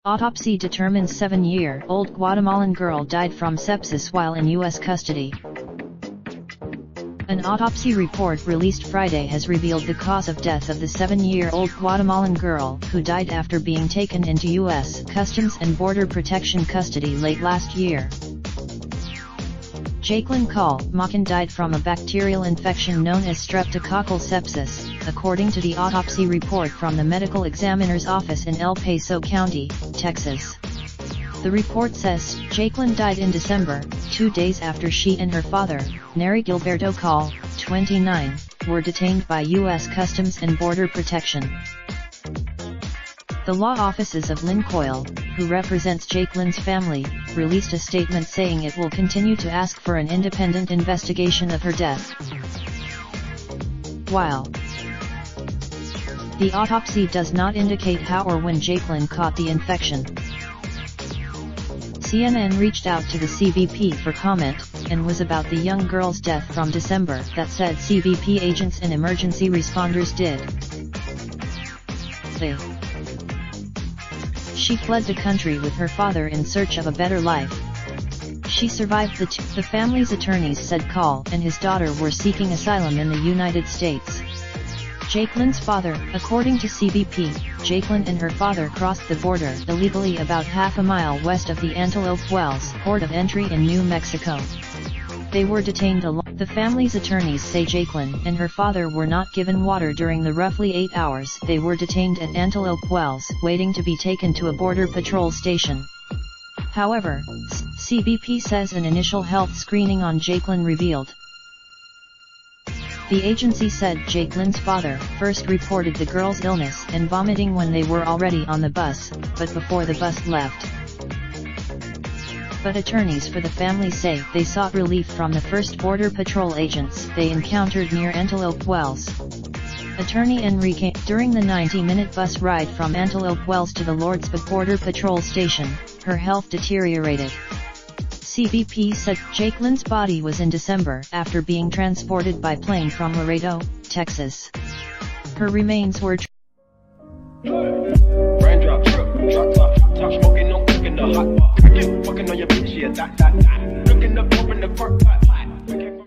Autopsy determines 7-year-old Guatemalan girl died from sepsis while in U.S. custody. An autopsy report released Friday has revealed the cause of death of the 7-year-old Guatemalan girl who died after being taken into U.S. Customs and Border Protection custody late last year. Jacqueline Macan died from a bacterial infection known as streptococcal sepsis, according to the autopsy report from the medical examiner's office in El Paso County, Texas. The report says Jacqueline died in December, 2 days after she and her father, Nery Gilberto 29, were detained by U.S. Customs and Border Protection. The law offices of Lynn Coyle, who represents Jacqueline's family, released a statement saying it will continue to ask for an independent investigation of her death. While the autopsy does not indicate how or when Jacqueline caught the infection, CNN reached out to the CBP for comment, and was about the young girl's death from December. That said, CBP agents and emergency responders did. She fled the country with her father in search of a better life. She survived the family's attorneys said Call and his daughter were seeking asylum in the United States. Jacqueline's father, according to CBP, Jacqueline and her father crossed the border illegally about half a mile west of the Antelope Wells port of entry in New Mexico. They were detained along. The family's attorneys say Jacqueline and her father were not given water during the roughly 8 hours they were detained at Antelope Wells, waiting to be taken to a border patrol station. However, CBP says an initial health screening on Jacqueline revealed. The agency said Jacqueline's father first reported the girl's illness and vomiting when they were already on the bus, but before the bus left. But attorneys for the family say they sought relief from the first Border Patrol agents they encountered near Antelope Wells. Attorney Enrique, during the 90-minute bus ride from Antelope Wells to the Lordsburg Border Patrol station, her health deteriorated. CBP said Jacqueline's body was in December after being transported by plane from Laredo, Texas. Her remains were Raindrop, drop top smoking, no cooking the hot pot. Fucking on your bitch, yeah, that. Looking up, open the park, pot.